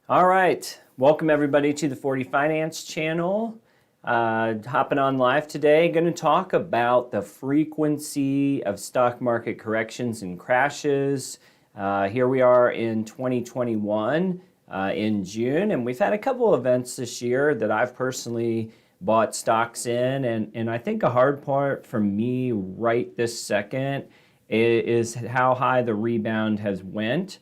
All right, welcome everybody to the 40 Finance channel. Hopping on live today, going to talk about the frequency of stock market corrections and crashes. Here we are in 2021 in June, and we've had a couple events this year that I've personally bought stocks in, and I think a hard part for me right this second is how high the rebound has went.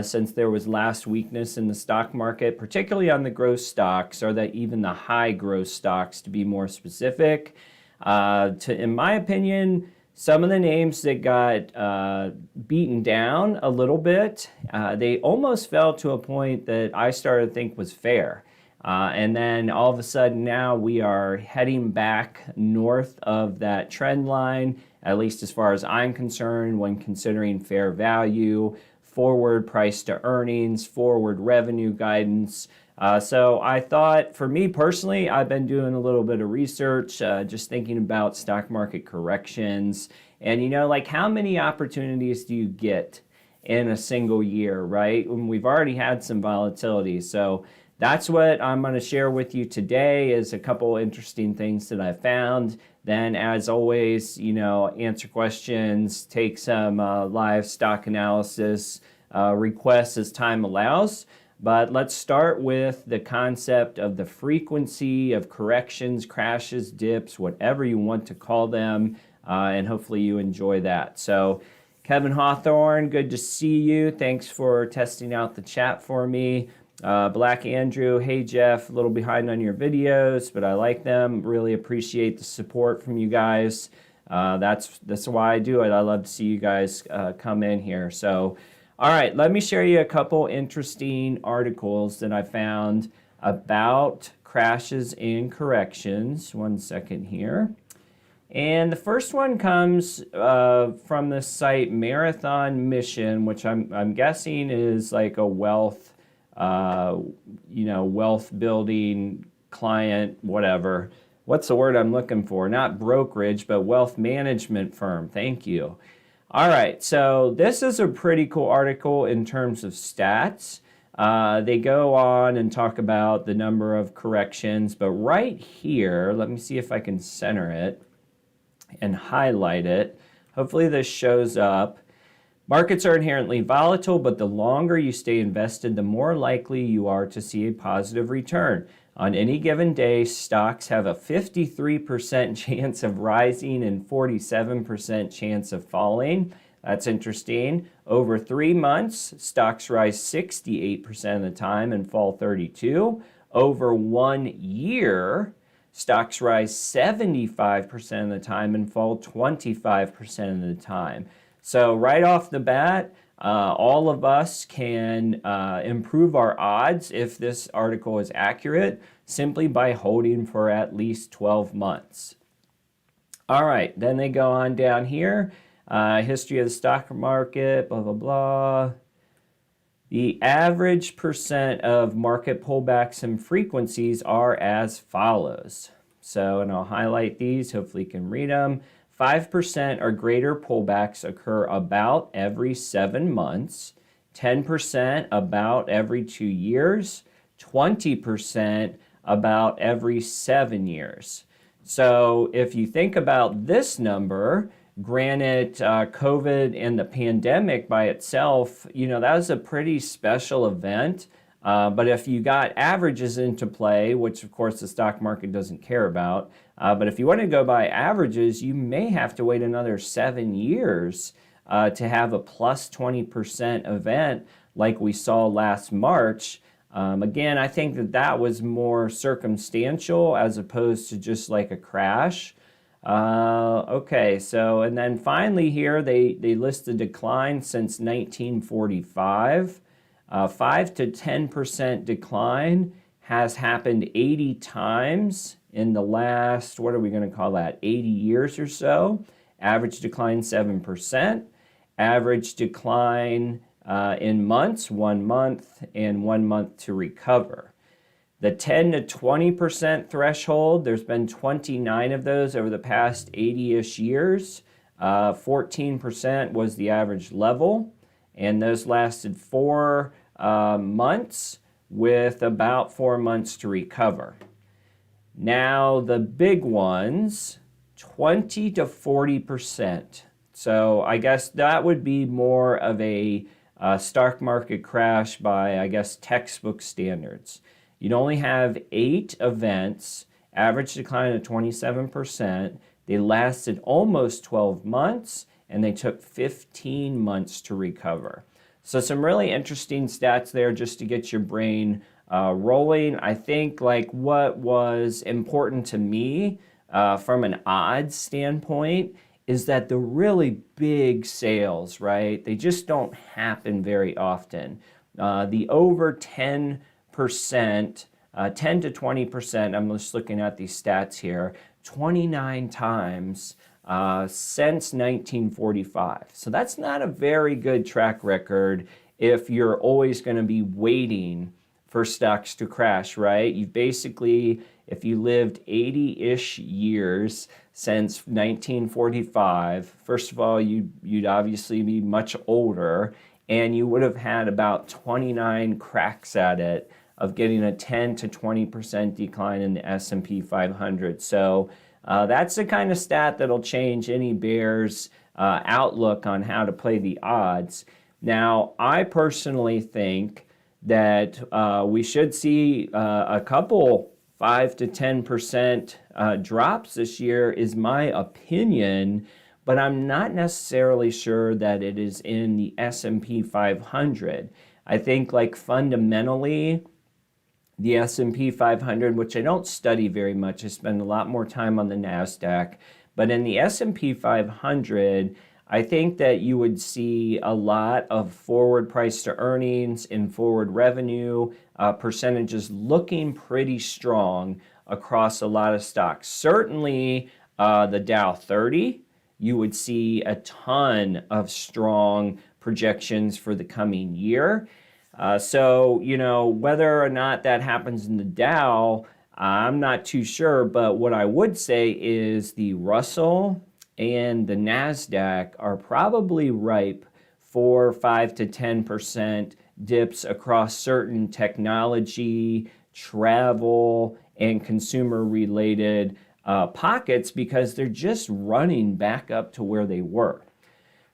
Since there was last weakness in the stock market, particularly on the growth stocks, or even the high growth stocks to be more specific. In my opinion, some of the names that got beaten down a little bit, they almost fell to a point that I started to think was fair. And then all of a sudden now we are heading back north of that trend line, at least as far as I'm concerned, when considering fair value, forward price to earnings, forward revenue guidance. So I thought, for me personally, I've been doing a little bit of research, just thinking about stock market corrections. And like how many opportunities do you get in a single year, right? When we've already had some volatility. So that's what I'm going to share with you today, is a couple interesting things that I found. Then, as always, answer questions, take some live stock analysis requests as time allows. But let's start with the concept of the frequency of corrections, crashes, dips, whatever you want to call them, and hopefully you enjoy that. So, Kevin Hawthorne, good to see you. Thanks for testing out the chat for me. Black Andrew, hey Geoff, a little behind on your videos, but I like them. Really appreciate the support from you guys. That's why I do it. I love to see you guys come in here. So, all right, let me share you a couple interesting articles that I found about crashes and corrections. One second here. And the first one comes from the site Marathon Mission, which I'm guessing is like a wealth building client, whatever. What's the word I'm looking for? Not brokerage, but wealth management firm. Thank you. All right, so this is a pretty cool article in terms of stats. They go on and talk about the number of corrections, but right here, let me see if I can center it and highlight it. Hopefully this shows up. Markets are inherently volatile, but the longer you stay invested, the more likely you are to see a positive return. On any given day, stocks have a 53% chance of rising and 47% chance of falling. That's interesting. Over 3 months, stocks rise 68% of the time and fall 32%. Over 1 year, stocks rise 75% of the time and fall 25% of the time. So right off the bat, all of us can improve our odds, if this article is accurate, simply by holding for at least 12 months. All right, then they go on down here. History of the stock market, blah, blah, blah. The average percent of market pullbacks and frequencies are as follows. So, and I'll highlight these, hopefully you can read them. 5% or greater pullbacks occur about every 7 months, 10% about every 2 years, 20% about every 7 years. So if you think about this number, granted COVID and the pandemic by itself, that was a pretty special event. But if you got averages into play, which of course the stock market doesn't care about, but if you want to go by averages, you may have to wait another 7 years to have a plus 20% event like we saw last March. Again, I think that was more circumstantial as opposed to just like a crash. Okay, so, and then finally here, they list the decline since 1945. 5 to 10% decline has happened 80 times in the last, what are we going to call that, 80 years or so. Average decline 7%. Average decline in months, 1 month, and 1 month to recover. The 10 to 20% threshold, there's been 29 of those over the past 80-ish years. 14% was the average level, and those lasted 4 months. with about 4 months to recover. Now the big ones, 20 to 40%. So I guess that would be more of a stock market crash by, I guess, textbook standards. You'd only have 8 events, average decline of 27%. They lasted almost 12 months, and they took 15 months to recover. So some really interesting stats there just to get your brain rolling. I think like what was important to me from an odds standpoint is that the really big sales, right, they just don't happen very often. The over 10%, 10 to 20%, I'm just looking at these stats here, 29 times since 1945. So that's not a very good track record if you're always going to be waiting for stocks to crash, right? You've basically, if you lived 80-ish years since 1945, first of all, you'd obviously be much older, and you would have had about 29 cracks at it of getting a 10 to 20% decline in the S&P 500. So that's the kind of stat that'll change any bear's outlook on how to play the odds. Now, I personally think that we should see a couple 5 to 10% drops this year is my opinion, but I'm not necessarily sure that it is in the S&P 500. I think like fundamentally, the S&P 500, which I don't study very much, I spend a lot more time on the NASDAQ, but in the S&P 500, I think that you would see a lot of forward price to earnings and forward revenue percentages looking pretty strong across a lot of stocks. Certainly the Dow 30, you would see a ton of strong projections for the coming year. So, you know, whether or not that happens in the Dow, I'm not too sure, but what I would say is the Russell and the NASDAQ are probably ripe for 5 to 10% dips across certain technology, travel, and consumer-related pockets because they're just running back up to where they were.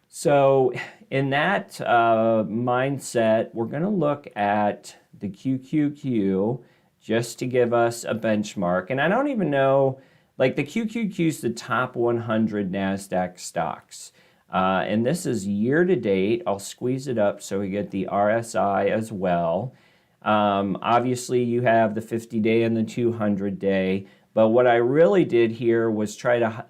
So in that mindset, we're going to look at the QQQ just to give us a benchmark. And I don't even know, like the QQQ is the top 100 NASDAQ stocks. And this is year to date. I'll squeeze it up so we get the RSI as well. Obviously, you have the 50-day and the 200-day. But what I really did here was try to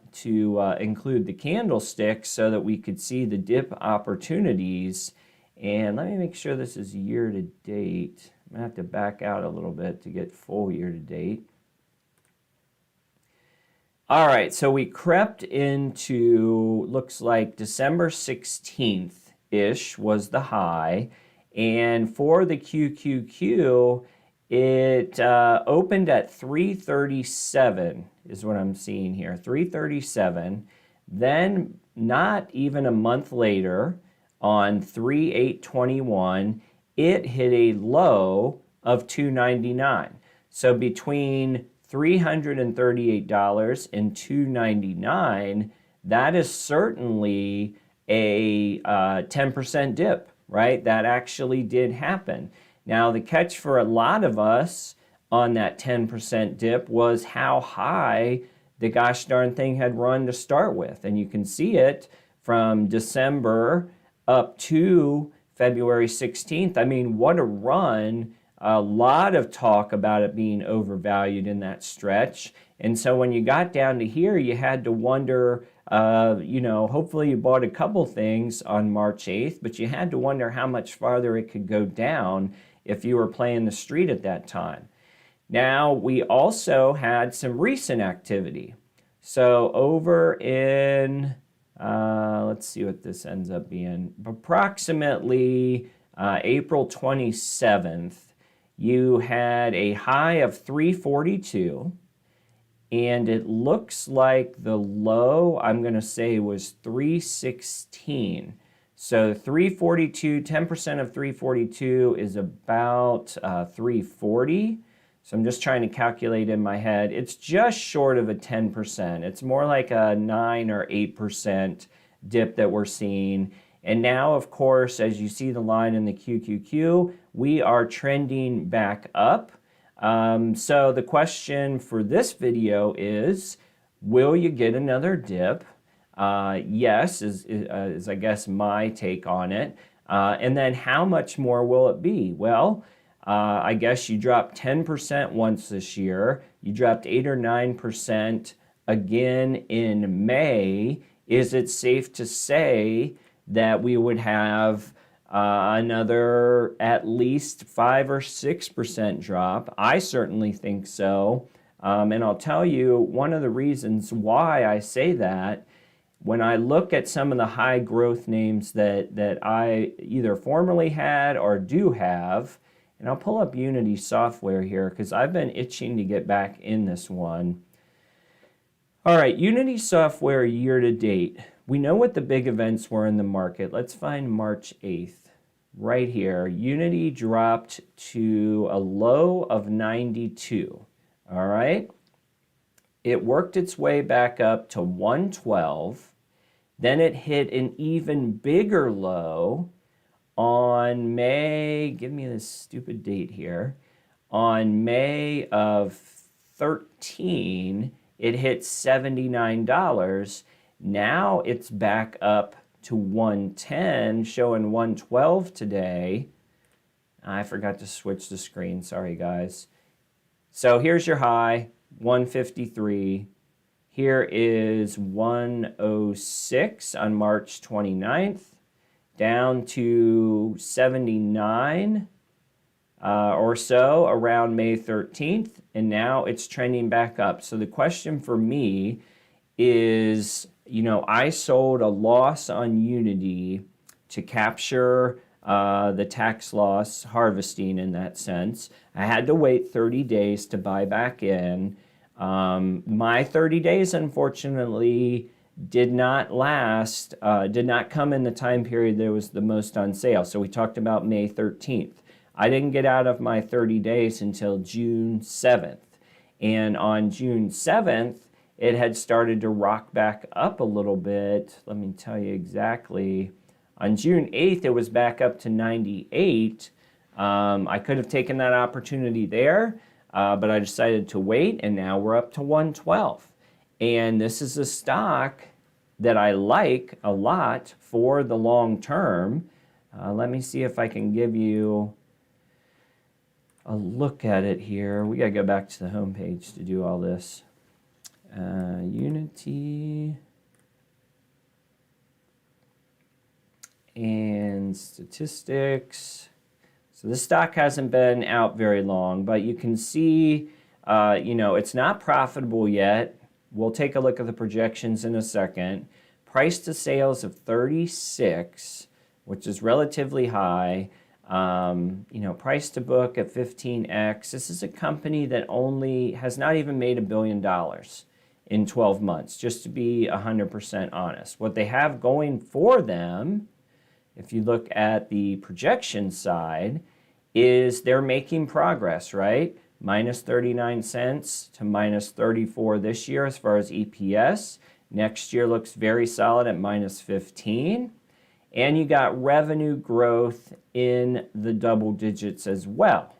include the candlesticks so that we could see the dip opportunities. And let me make sure this is year to date. I'm going to have to back out a little bit to get full year to date. All right, so we crept into, looks like December 16th-ish was the high. And for the QQQ, it opened at 337 is what I'm seeing here, 337. Then not even a month later, on 3/8/21, it hit a low of 299. So between $338 and $299, that is certainly a 10% dip, right? That actually did happen. Now, the catch for a lot of us on that 10% dip was how high the gosh darn thing had run to start with. And you can see it from December up to February 16th. I mean, what a run. A lot of talk about it being overvalued in that stretch. And so when you got down to here, you had to wonder, hopefully you bought a couple things on March 8th, but you had to wonder how much farther it could go down if you were playing the street at that time. Now, we also had some recent activity. So over in, let's see what this ends up being, approximately April 27th, you had a high of 342, and it looks like the low, I'm going to say, was 316. So 342, 10% of 342 is about 340. So I'm just trying to calculate in my head. It's just short of a 10%. It's more like a 9 or 8% dip that we're seeing. And now, of course, as you see the line in the QQQ, we are trending back up. So the question for this video is, will you get another dip? Yes, is I guess my take on it. And then how much more will it be? Well, I guess you dropped 10% once this year. You dropped 8 or 9% again in May. Is it safe to say that we would have another at least 5 or 6% drop? I certainly think so. And I'll tell you one of the reasons why I say that. When I look at some of the high growth names that I either formerly had or do have, and I'll pull up Unity Software here because I've been itching to get back in this one. All right, Unity Software year to date. We know what the big events were in the market. Let's find March 8th. Right here, Unity dropped to a low of 92. All right. It worked its way back up to 112. Then it hit an even bigger low on May, give me this stupid date here, on May of 13, it hit $79. Now it's back up to 110, showing 112 today. I forgot to switch the screen, sorry guys. So here's your high, 153. Here is 106 on March 29th, down to 79 or so around May 13th, and now it's trending back up. So the question for me is, I sold a loss on Unity to capture the tax loss harvesting in that sense. I had to wait 30 days to buy back in. My 30 days, unfortunately, did not last, did not come in the time period that was the most on sale. So we talked about May 13th. I didn't get out of my 30 days until June 7th. And on June 7th, it had started to rock back up a little bit. Let me tell you exactly. On June 8th, it was back up to 98. I could have taken that opportunity there, but I decided to wait, and now we're up to 112. And this is a stock that I like a lot for the long term. Let me see if I can give you a look at it here. We got to go back to the home page to do all this. Unity and statistics. So this stock hasn't been out very long, but you can see, it's not profitable yet. We'll take a look at the projections in a second. Price to sales of 36, which is relatively high. Price to book at 15x. This is a company that has not even made $1 billion in 12 months, just to be 100% honest. What they have going for them, if you look at the projection side, is they're making progress, right? Minus 39 cents to minus 34 this year as far as EPS. Next year looks very solid at minus 15. And you got revenue growth in the double digits as well.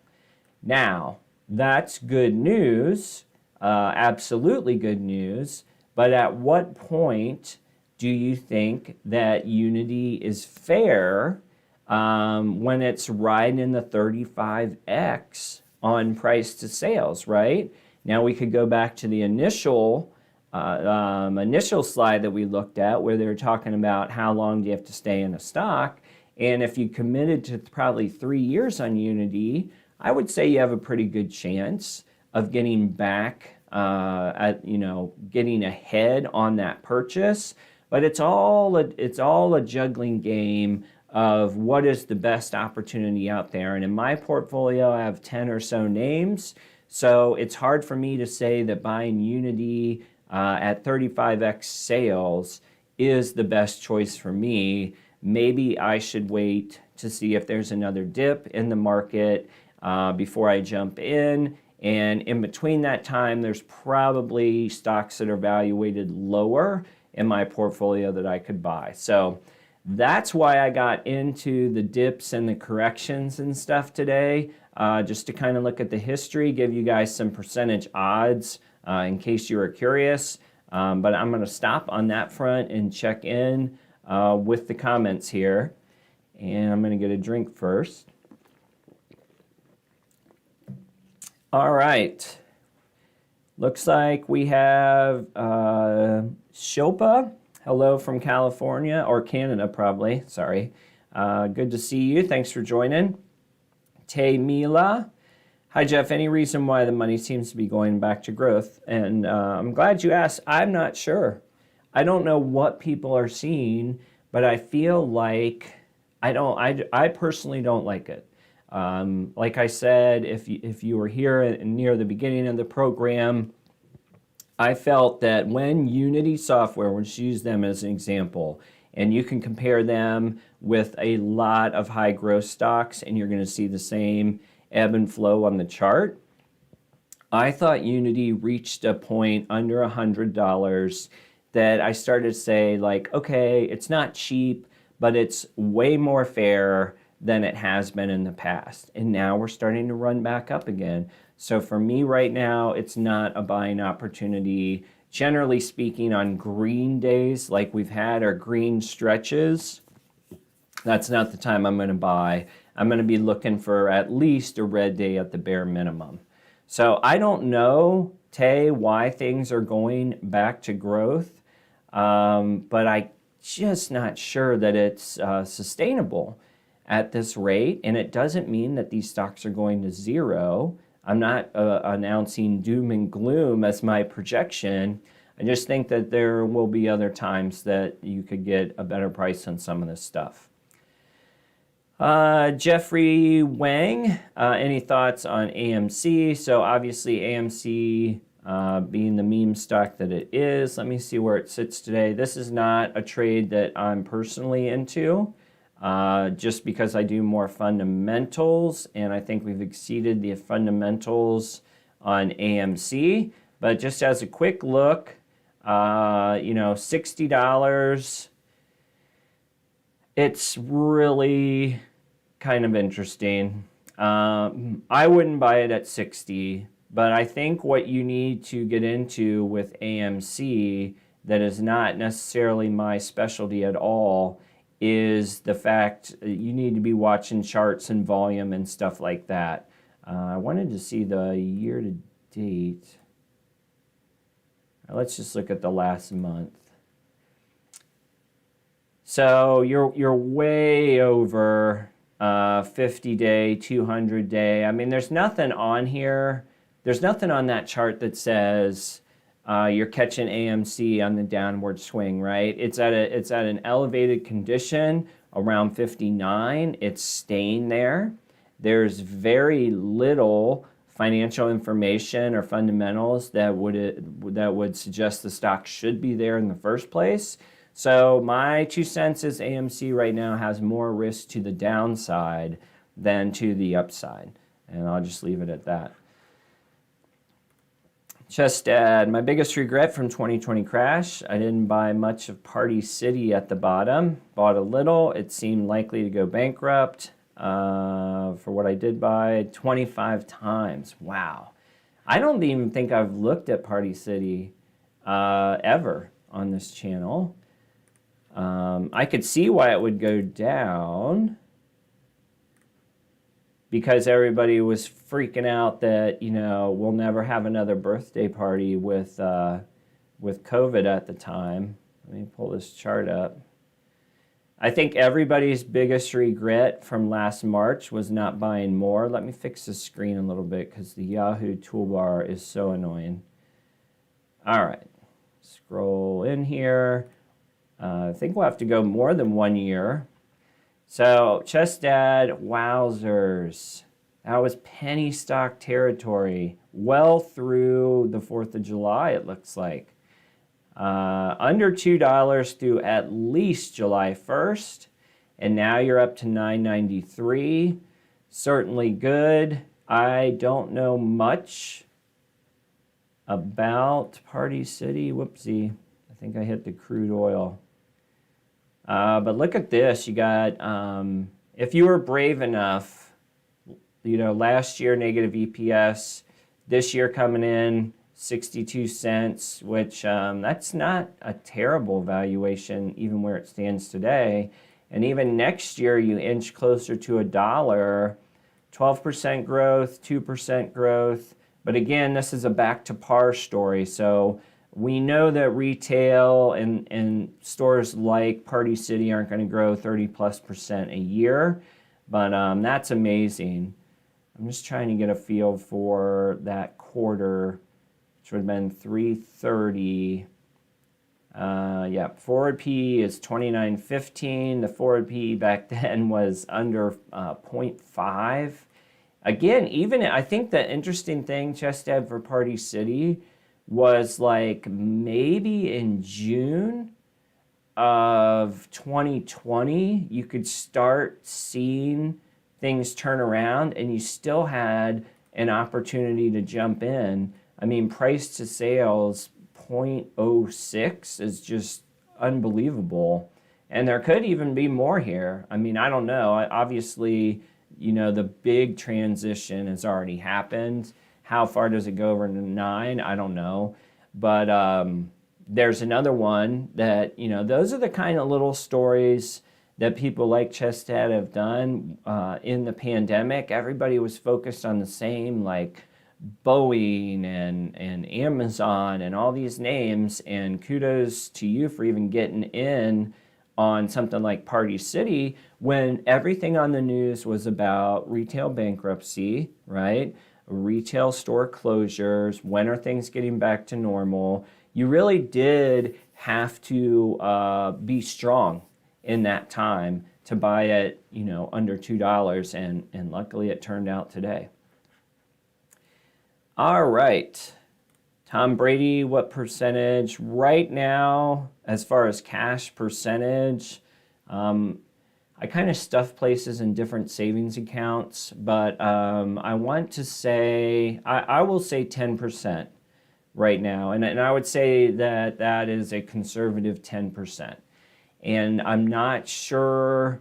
Now, that's good news, absolutely good news, but at what point do you think that Unity is fair when it's right in the 35x on price to sales, right? Now we could go back to the initial slide that we looked at where they were talking about how long do you have to stay in a stock. And if you committed to probably 3 years on Unity, I would say you have a pretty good chance of getting back, getting ahead on that purchase. But it's all a juggling game of what is the best opportunity out there. And in my portfolio, I have 10 or so names. So it's hard for me to say that buying Unity at 35x sales is the best choice for me. maybe I should wait to see if there's another dip in the market before I jump in. And in between that time, there's probably stocks that are valuated lower in my portfolio that I could buy. So that's why I got into the dips and the corrections and stuff today, just to kind of look at the history, give you guys some percentage odds in case you were curious. But I'm going to stop on that front and check in with the comments here. And I'm going to get a drink first. All right. Looks like we have Shilpa. Hello from California, or Canada probably, sorry. Good to see you. Thanks for joining. Tay Mila. Hi, Geoff. Any reason why the money seems to be going back to growth? And I'm glad you asked. I'm not sure. I don't know what people are seeing, but I feel like I personally don't like it. Like I said, if you were here near the beginning of the program, I felt that when Unity Software, let's use them as an example, and you can compare them with a lot of high growth stocks, and you're going to see the same ebb and flow on the chart. I thought Unity reached a point under $100 that I started to say, like, okay, it's not cheap, but it's way more fair than it has been in the past. And now we're starting to run back up again. So for me right now, it's not a buying opportunity. Generally speaking, on green days like we've had, or green stretches, that's not the time I'm going to buy. I'm going to be looking for at least a red day at the bare minimum. So I don't know, Tay, why things are going back to growth, but I'm just not sure that it's sustainable at this rate. And it doesn't mean that these stocks are going to zero. I'm not announcing doom and gloom as my projection. I just think that there will be other times that you could get a better price on some of this stuff. Jeffrey Wang, any thoughts on AMC? So obviously AMC being the meme stock that it is. Let me see where it sits today. This is not a trade that I'm personally into. Just because I do more fundamentals, and I think we've exceeded the fundamentals on AMC. But just as a quick look, $60, it's really kind of interesting. I wouldn't buy it at 60, but I think what you need to get into with AMC that is not necessarily my specialty at all is the fact you need to be watching charts and volume and stuff like that. I wanted to see the year to date. Let's just look at the last month. So you're way over 50-day, 200-day. I mean, there's nothing on here. There's nothing on that chart that says you're catching AMC on the downward swing, right? It's at an elevated condition around 59. It's staying there. There's very little financial information or fundamentals that would suggest the stock should be there in the first place. So my 2 cents is AMC right now has more risk to the downside than to the upside. And I'll just leave it at that. Just my biggest regret from 2020 crash, I didn't buy much of Party City at the bottom. Bought a little. It seemed likely to go bankrupt. For what I did buy 25 times. Wow. I don't even think I've looked at Party City ever on this channel. I could see why it would go down because everybody was freaking out that, we'll never have another birthday party with COVID at the time. Let me pull this chart up. I think everybody's biggest regret from last March was not buying more. Let me fix the screen a little bit because the Yahoo toolbar is so annoying. All right, scroll in here. I think we'll have to go more than 1 year. So Chestad, wowzers. That was penny stock territory well through the 4th of July, it looks like. Under $2 through at least July 1st. and now you're up to 993. Certainly good. I don't know much about Party City. Whoopsie. I think I hit the crude oil. But look at this. You got, if you were brave enough, last year negative EPS, this year coming in 62 cents, which that's not a terrible valuation even where it stands today. And even next year you inch closer to $1, 12% growth, 2% growth. But again, this is a back to par story. So we know that retail and stores like Party City aren't going to grow 30+% a year, but that's amazing. I'm just trying to get a feel for that quarter, which would have been 330. Forward PE is 29.15. The forward PE back then was under 0.5. Again, even I think the interesting thing, Chested, for Party City was like maybe in June of 2020, you could start seeing things turn around and you still had an opportunity to jump in. I mean, price to sales 0.06 is just unbelievable. And there could even be more here. I mean, I don't know. Obviously, the big transition has already happened. How far does it go over to 9? I don't know. But there's another one that, those are the kind of little stories that people like Chested have done in the pandemic. Everybody was focused on the same, like Boeing and Amazon and all these names. And kudos to you for even getting in on something like Party City when everything on the news was about retail bankruptcy, right? Retail store closures. When are things getting back to normal? You really did have to be strong in that time to buy it, under $2, and luckily it turned out today. All right. Tom Brady, what percentage? Right now, as far as cash percentage, I kind of stuff places in different savings accounts, but I want to say, I will say 10% right now. And I would say that is a conservative 10%. And I'm not sure,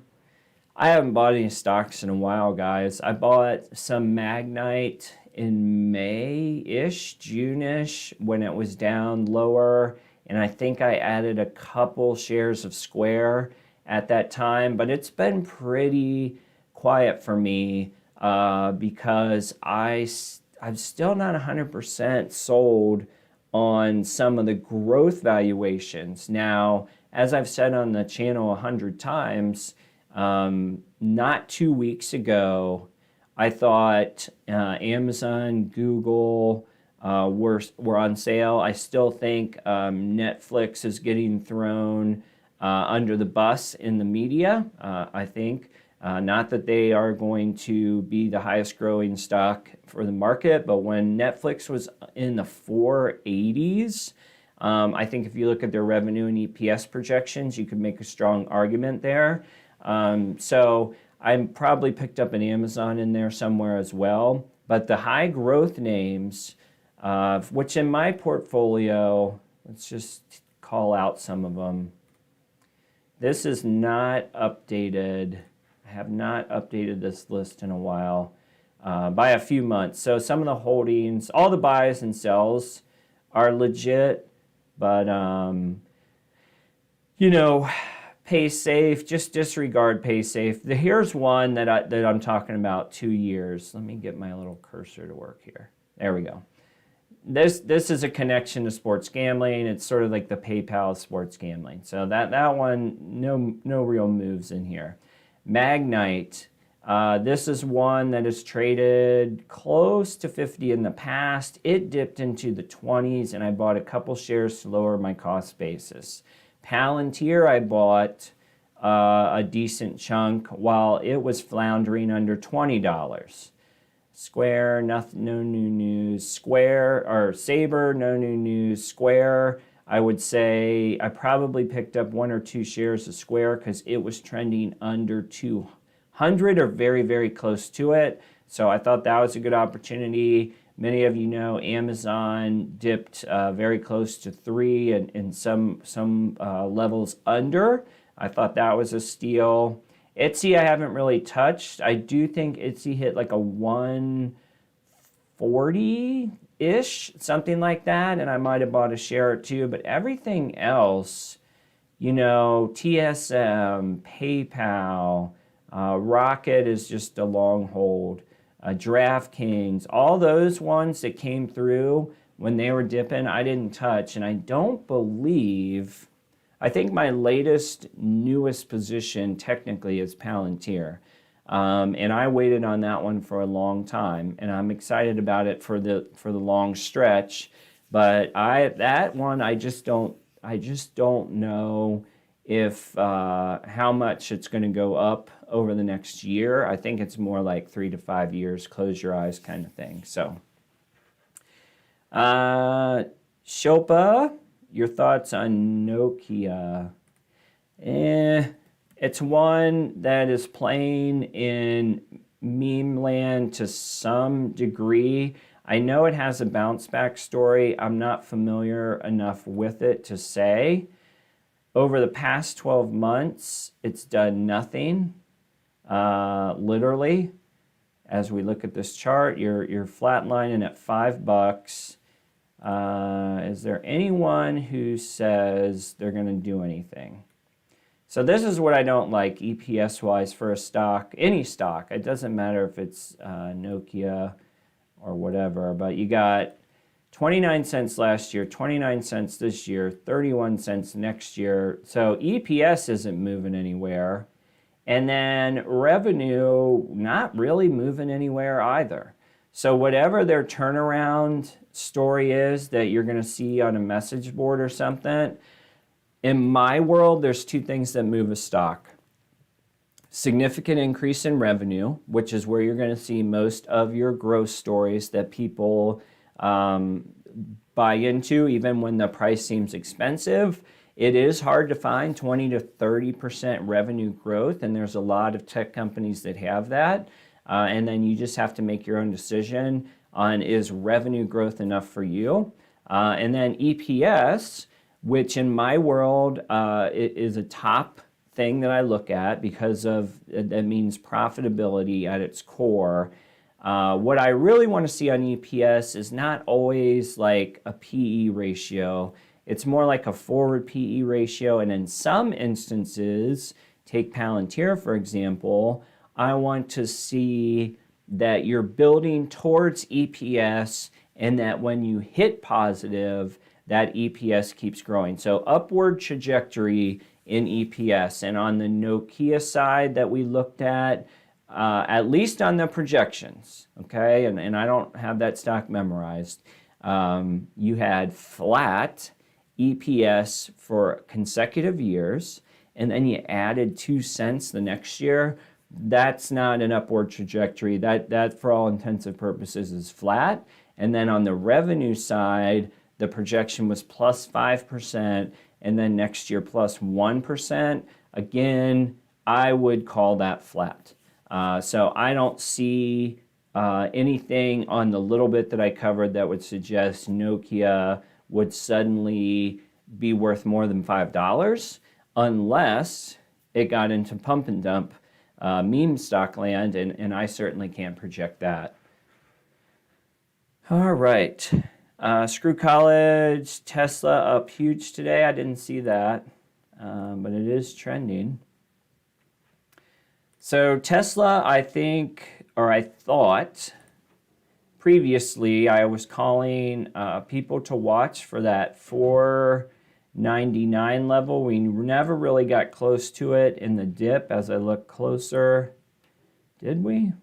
I haven't bought any stocks in a while, guys. I bought some Magnite in May-ish, June-ish, when it was down lower. And I think I added a couple shares of Square at that time. But it's been pretty quiet for me because I'm still not 100% sold on some of the growth valuations. Now, as I've said on the channel 100 times, not 2 weeks ago, I thought Amazon, Google were on sale. I still think Netflix is getting thrown under the bus in the media. I think not that they are going to be the highest growing stock for the market, but when Netflix was in the 480s, I think if you look at their revenue and EPS projections, you could make a strong argument there. So I probably picked up an Amazon in there somewhere as well. But the high growth names, which in my portfolio, let's just call out some of them. This is not updated. I have not updated this list in a while, by a few months. So some of the holdings, all the buys and sells are legit, but PaySafe, just disregard PaySafe. Here's one that I'm talking about 2 years. Let me get my little cursor to work here. There we go. This is a connection to sports gambling. It's sort of like the PayPal of sports gambling. So that one, no real moves in here. Magnite. This is one that has traded close to 50 in the past. It dipped into the 20s, and I bought a couple shares to lower my cost basis. Palantir, I bought a decent chunk while it was floundering under $20. Square, no new news. Sabre, no new news. Square, I would say I probably picked up 1 or 2 shares of Square because it was trending under 200 or very, very close to it. So I thought that was a good opportunity. Many of you know Amazon dipped very close to 3 and some levels under. I thought that was a steal. Etsy I haven't really touched. I do think Etsy hit like a 140-ish, something like that, and I might have bought a share or two, but everything else, TSM, PayPal, Rocket is just a long hold, DraftKings, all those ones that came through when they were dipping, I didn't touch, and I think my newest position technically is Palantir. And I waited on that one for a long time, and I'm excited about it for the long stretch. But that one I just don't know if how much it's going to go up over the next year. I think it's more like 3 to 5 years, close your eyes kind of thing. So, Shilpa, your thoughts on Nokia? It's one that is playing in meme land to some degree. I know it has a bounce back story. I'm not familiar enough with it to say. Over the past 12 months, it's done nothing, literally. As we look at this chart, you're flatlining at $5. Is there anyone who says they're going to do anything? So this is what I don't like EPS-wise for a stock, any stock. It doesn't matter if it's Nokia or whatever, but you got 29 cents last year, 29 cents this year, 31 cents next year. So EPS isn't moving anywhere. And then revenue, not really moving anywhere either. So whatever their turnaround story is that you're going to see on a message board or something, in my world, there's 2 things that move a stock. Significant increase in revenue, which is where you're going to see most of your growth stories that people buy into, even when the price seems expensive. It is hard to find 20 to 30% revenue growth, and there's a lot of tech companies that have that. And then you just have to make your own decision on, is revenue growth enough for you? And then EPS, which in my world is a top thing that I look at because that means profitability at its core. What I really want to see on EPS is not always like a PE ratio. It's more like a forward PE ratio. And in some instances, take Palantir, for example, I want to see that you're building towards EPS and that when you hit positive, that EPS keeps growing. So upward trajectory in EPS. And on the Nokia side that we looked at least on the projections, okay, and I don't have that stock memorized, you had flat EPS for consecutive years, and then you added 2 cents the next year. That's not an upward trajectory. That for all intents and purposes is flat. And then on the revenue side, the projection was plus 5%, and then next year plus 1%. Again, I would call that flat. So I don't see anything on the little bit that I covered that would suggest Nokia would suddenly be worth more than $5 unless it got into pump and dump meme stock land, and I certainly can't project that. All right. Screw College, Tesla up huge today. I didn't see that, but it is trending. So Tesla, I thought previously I was calling people to watch for that 499 level. We never really got close to it in the dip as I look closer. Did we?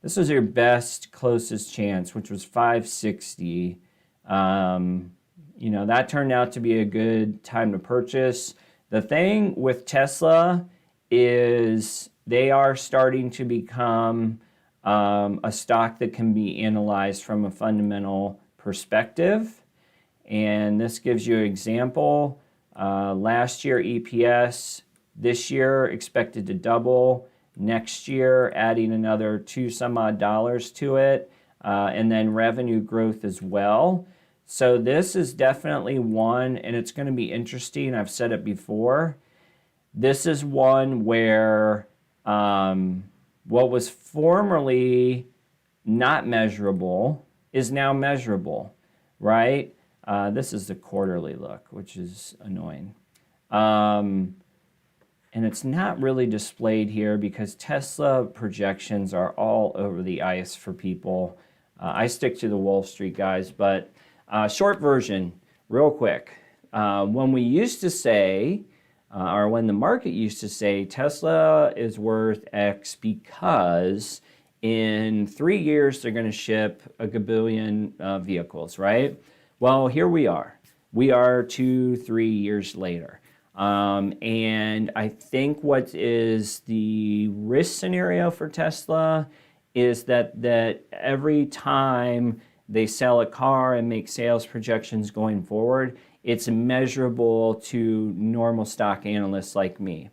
This was your best closest chance, which was 560. That turned out to be a good time to purchase. The thing with Tesla is they are starting to become a stock that can be analyzed from a fundamental perspective. And this gives you an example. Last year EPS, this year expected to double. Next year adding another $2 some odd to it. And then revenue growth as well. So this is definitely one, and it's going to be interesting. I've said it before. This is one where what was formerly not measurable is now measurable, right? This is the quarterly look, which is annoying. And it's not really displayed here because Tesla projections are all over the ice for people. I stick to the Wall Street guys, but short version, real quick. When we used to say, or when the market used to say Tesla is worth X because in 3 years they're going to ship a gabillion vehicles, right? Well, here we are. We are 2-3 years later. And I think what is the risk scenario for Tesla is that every time they sell a car and make sales projections going forward, it's measurable to normal stock analysts like me.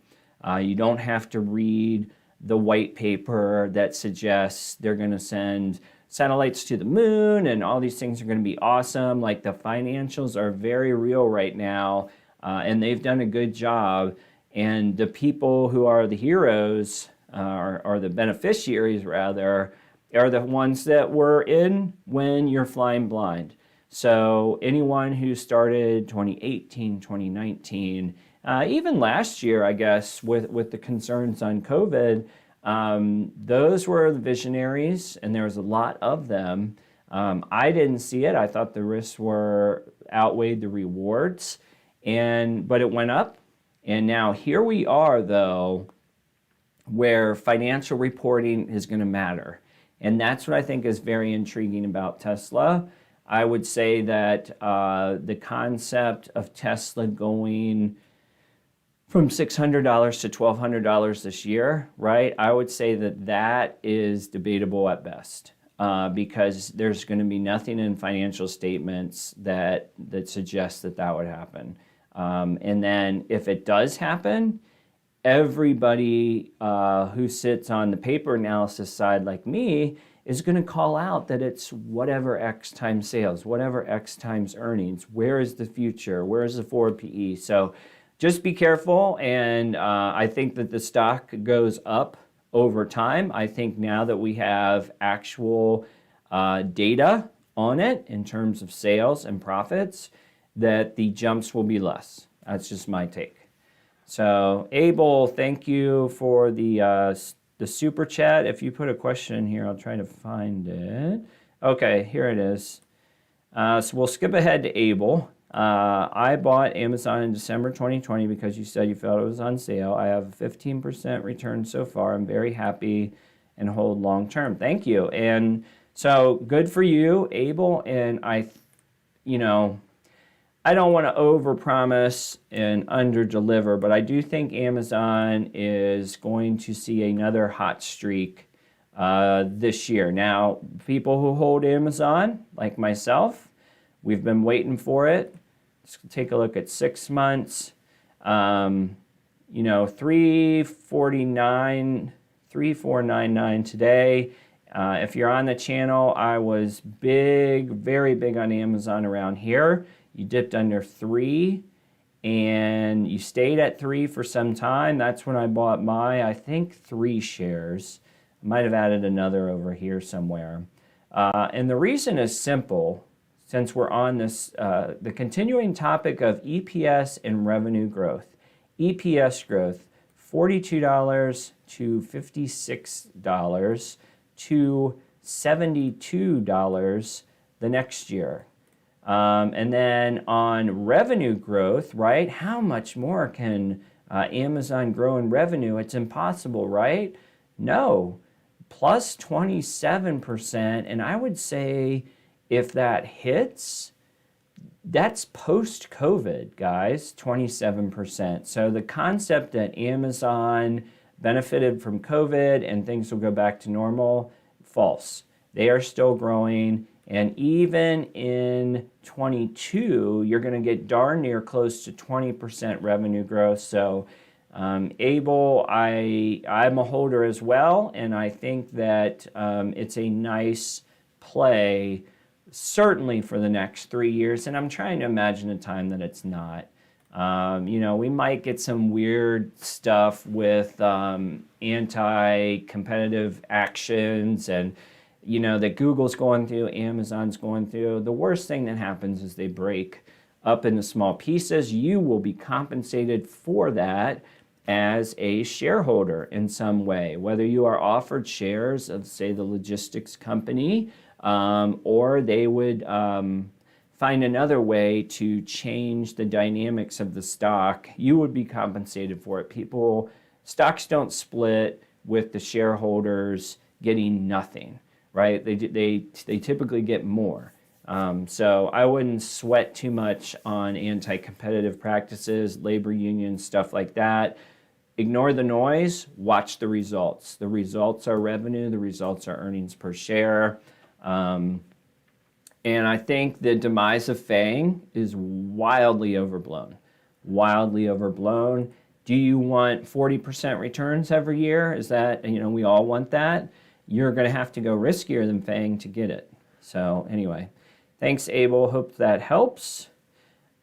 You don't have to read the white paper that suggests they're going to send satellites to the moon and all these things are going to be awesome. Like the financials are very real right now, and they've done a good job. And the people who are the heroes, or the beneficiaries rather, are the ones that were in when you're flying blind. So anyone who started 2018, 2019, even last year, I guess, with the concerns on COVID, those were the visionaries, and there was a lot of them. I didn't see it. I thought the risks were outweighed the rewards, but it went up. And now here we are, though, where financial reporting is going to matter. And that's what I think is very intriguing about Tesla. I would say that the concept of Tesla going from $600 to $1,200 this year, right? I would say that is debatable at best because there's going to be nothing in financial statements that suggests that would happen. And then if it does happen, everybody who sits on the paper analysis side like me is going to call out that it's whatever X times sales, whatever X times earnings. Where is the future? Where is the forward PE? So just be careful. And I think that the stock goes up over time. I think now that we have actual data on it in terms of sales and profits, that the jumps will be less. That's just my take. So Abel, thank you for the super chat. If you put a question in here, I'll try to find it. Okay, here it is. So we'll skip ahead to Abel. I bought Amazon in December 2020 because you said you felt it was on sale. I have a 15% return so far. I'm very happy and hold long term. Thank you. And so good for you, Abel. And I don't want to overpromise and underdeliver, but I do think Amazon is going to see another hot streak this year. Now, people who hold Amazon, like myself, we've been waiting for it. Let's take a look at 6 months. 349.3499 today. If you're on the channel, I was very big on Amazon around here. You dipped under 3 and you stayed at 3 for some time. That's when I bought I think 3 shares. I might have added another over here somewhere. And the reason is simple, since we're on this, the continuing topic of EPS and revenue growth. EPS growth, $42 to $56 to $72 the next year. And then on revenue growth, right? How much more can Amazon grow in revenue? It's impossible, right? No, plus 27%. And I would say if that hits, that's post-COVID, guys, 27%. So the concept that Amazon benefited from COVID and things will go back to normal, false. They are still growing. And even in 2022, you're going to get darn near close to 20% revenue growth. So Able, I'm a holder as well, and I think that it's a nice play, certainly for the next 3 years. And I'm trying to imagine a time that it's not. We might get some weird stuff with anti-competitive actions and, that Google's going through, Amazon's going through. The worst thing that happens is they break up into small pieces. You will be compensated for that as a shareholder in some way, whether you are offered shares of, say, the logistics company, or they would find another way to change the dynamics of the stock. You would be compensated for it. Stocks don't split with the shareholders getting nothing, right? They typically get more. So I wouldn't sweat too much on anti-competitive practices, labor unions, stuff like that. Ignore the noise, watch the results. The results are revenue, the results are earnings per share. And I think the demise of FANG is wildly overblown. Wildly overblown. Do you want 40% returns every year? Is that, we all want that? You're going to have to go riskier than FANG to get it. So anyway, thanks, Abel. Hope that helps.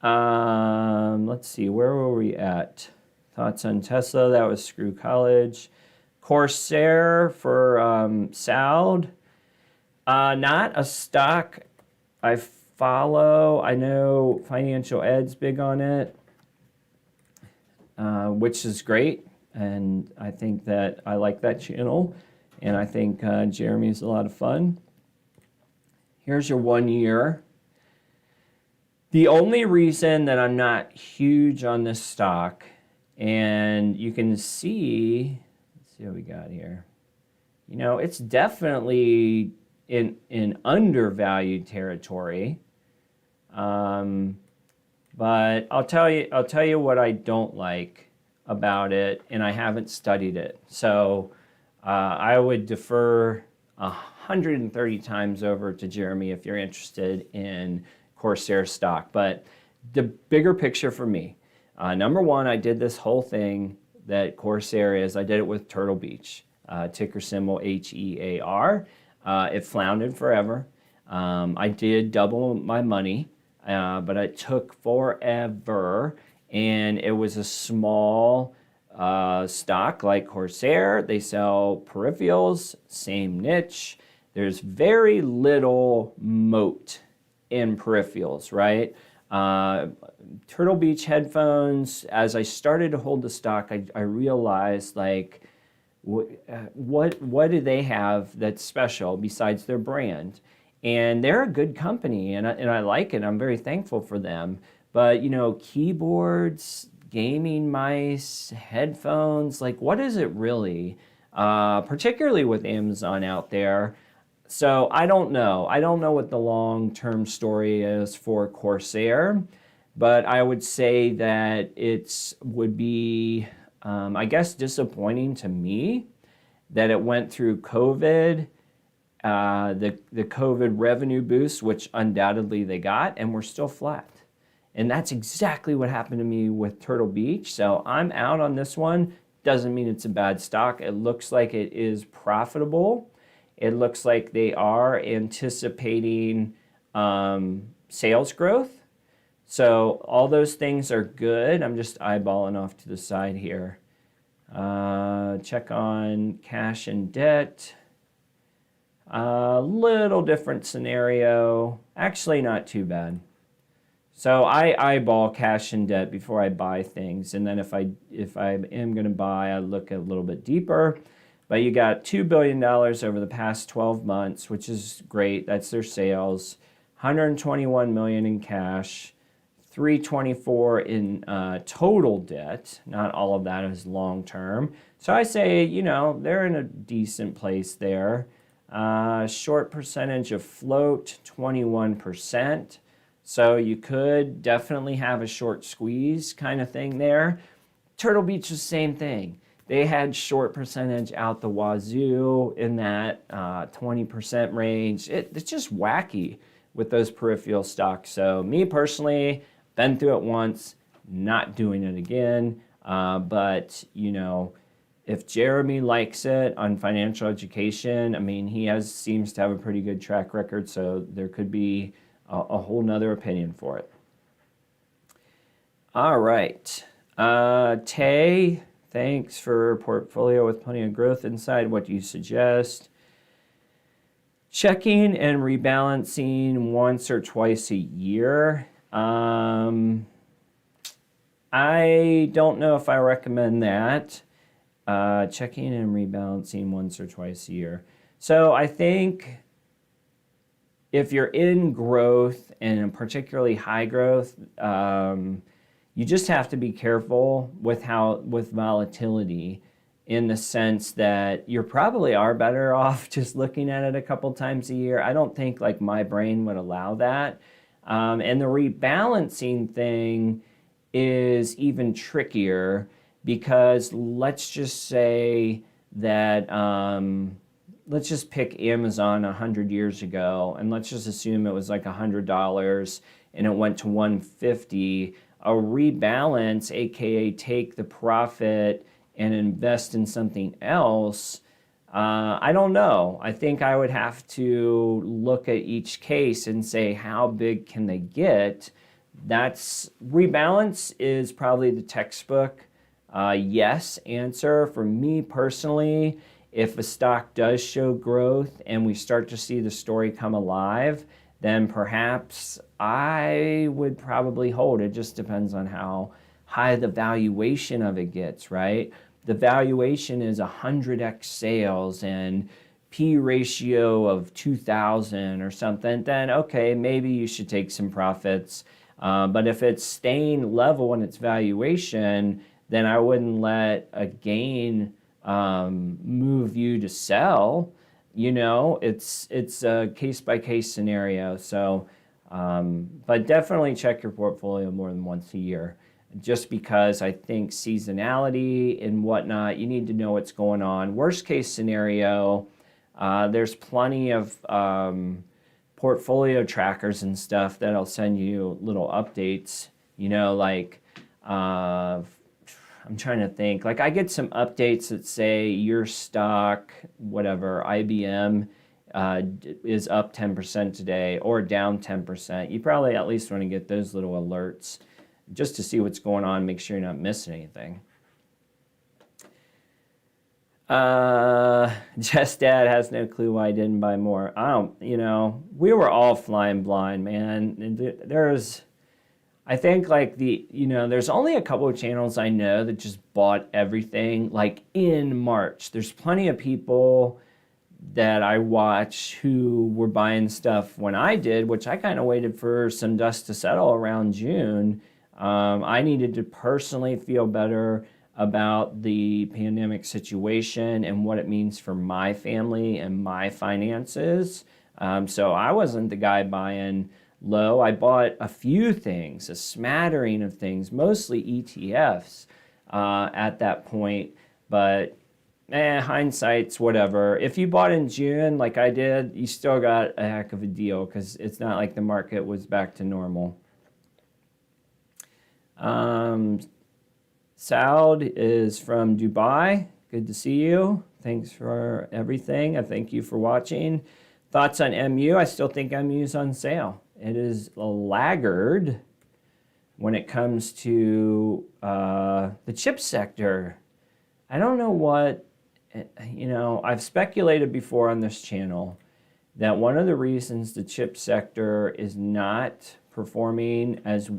Let's see, where were we at? Thoughts on Tesla? That was Screw College. Corsair for Saud. Not a stock I follow. I know Financial Ed's big on it, which is great. And I think that I like that channel. And I think Jeremy's a lot of fun. Here's your 1 year. The only reason that I'm not huge on this stock, and you can see, let's see what we got here. It's definitely in undervalued territory. But I'll tell you what I don't like about it, and I haven't studied it. So I would defer 130 times over to Jeremy if you're interested in Corsair stock. But the bigger picture for me, number one, I did this whole thing that Corsair is. I did it with Turtle Beach, ticker symbol HEAR. It floundered forever. I did double my money, but it took forever. And it was a small stock like Corsair. They sell peripherals, same niche. There's very little moat in peripherals, right? Turtle Beach headphones, as I started to hold the stock, I realized, like, what do they have that's special besides their brand? And they're a good company, and I like it. I'm very thankful for them. But, keyboards, gaming mice, headphones, like, what is it really? Particularly with Amazon out there. So I don't know. I don't know what the long-term story is for Corsair, but I would say that it would be, I guess, disappointing to me that it went through COVID, the COVID revenue boost, which undoubtedly they got, and we're still flat. And that's exactly what happened to me with Turtle Beach. So I'm out on this one. Doesn't mean it's a bad stock. It looks like it is profitable. It looks like they are anticipating sales growth. So all those things are good. I'm just eyeballing off to the side here. Check on cash and debt. A little different scenario. Actually, not too bad. So I eyeball cash and debt before I buy things. And then if I am going to buy, I look a little bit deeper. But you got $2 billion over the past 12 months, which is great. That's their sales. $121 million in cash. $324 in total debt. Not all of that is long term. So I say, they're in a decent place there. Short percentage of float, 21%. So you could definitely have a short squeeze kind of thing there. Turtle Beach is the same thing. They had short percentage out the wazoo in that 20% range. It's just wacky with those peripheral stocks. So me personally, been through it once, not doing it again. But, you know, if Jeremy likes it on financial education, I mean, seems to have a pretty good track record, so there could be a whole nother opinion for it. All right. Tay, thanks for portfolio with plenty of growth inside. What do you suggest? Checking and rebalancing once or twice a year. I don't know if I recommend that. Checking and rebalancing once or twice a year. So I think if you're in growth and particularly high growth, you just have to be careful with volatility, in the sense that you probably are better off just looking at it a couple times a year. I don't think like my brain would allow that. And the rebalancing thing is even trickier, because let's just say that, let's just pick Amazon 100 years ago, and let's just assume it was like $100 and it went to $150. A rebalance, aka take the profit and invest in something else, I don't know. I think I would have to look at each case and say, how big can they get? Rebalance is probably the textbook yes answer. For me personally, if a stock does show growth and we start to see the story come alive, then perhaps I would probably hold. It just depends on how high the valuation of it gets, right? The valuation is 100x sales and P ratio of 2,000 or something, then okay, maybe you should take some profits. But if it's staying level in its valuation, then I wouldn't let a gain move you to sell. You know, it's a case-by-case scenario. So, but definitely check your portfolio more than once a year, just because I think seasonality and whatnot, you need to know what's going on. Worst case scenario, there's plenty of portfolio trackers and stuff that'll send you little updates, you know, like, I'm trying to think, like I get some updates that say your stock, whatever, IBM is up 10% today or down 10%. You probably at least want to get those little alerts just to see what's going on, make sure you're not missing anything. Jess Dad has no clue why I didn't buy more. You know, we were all flying blind, man. And I think like there's only a couple of channels I know that just bought everything like in March. There's plenty of people that I watch who were buying stuff when I did, which I kind of waited for some dust to settle around June. I needed to personally feel better about the pandemic situation and what it means for my family and my finances. So I wasn't the guy buying low. I bought a few things, a smattering of things, mostly ETFs at that point. But hindsight's whatever. If you bought in June like I did, you still got a heck of a deal, because it's not like the market was back to normal. Saud is from Dubai. Good to see you. Thanks for everything. I thank you for watching. Thoughts on MU? I still think MU's on sale. It is a laggard when it comes to the chip sector. I don't know what, I've speculated before on this channel that one of the reasons the chip sector is not performing as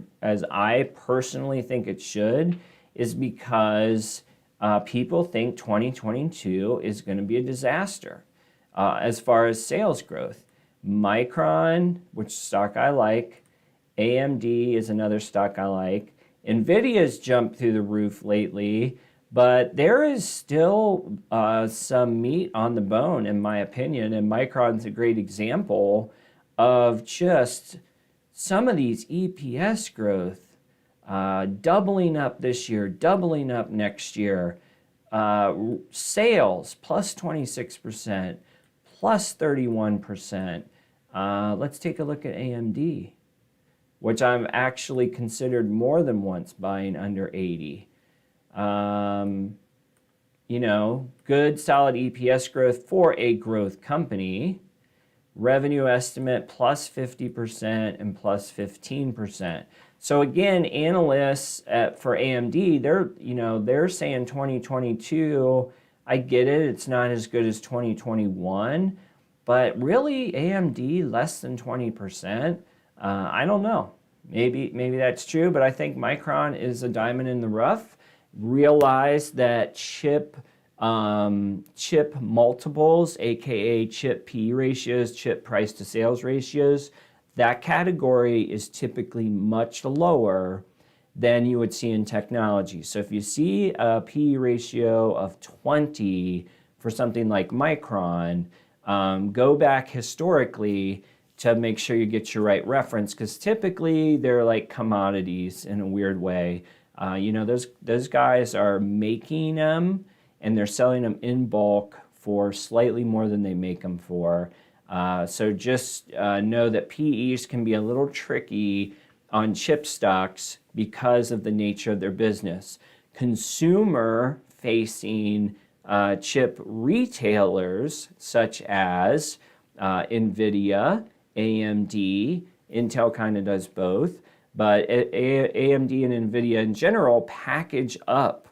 I personally think it should is because people think 2022 is going to be a disaster as far as sales growth. Micron, which stock I like, AMD is another stock I like. NVIDIA's jumped through the roof lately, but there is still some meat on the bone, in my opinion, and Micron's a great example of just some of these EPS growth. Doubling up this year, doubling up next year. Sales plus 26%, plus 31%. Let's take a look at AMD, which I've actually considered more than once buying under 80. Good solid EPS growth for a growth company. Revenue estimate plus 50% and plus 15%. So again, analysts for AMD, they're saying 2022. I get it, it's not as good as 2021, but really AMD less than 20%. I don't know. Maybe that's true, but I think Micron is a diamond in the rough. Realize that chip multiples, aka chip P ratios, chip price to sales ratios, that category is typically much lower than you would see in technology. So if you see a P ratio of 20 for something like Micron, go back historically to make sure you get your right reference, because typically they're like commodities in a weird way. Those guys are making them and they're selling them in bulk for slightly more than they make them for. So just know that PEs can be a little tricky on chip stocks because of the nature of their business. Consumer-facing chip retailers such as NVIDIA, AMD, Intel kind of does both, but AMD and NVIDIA in general package up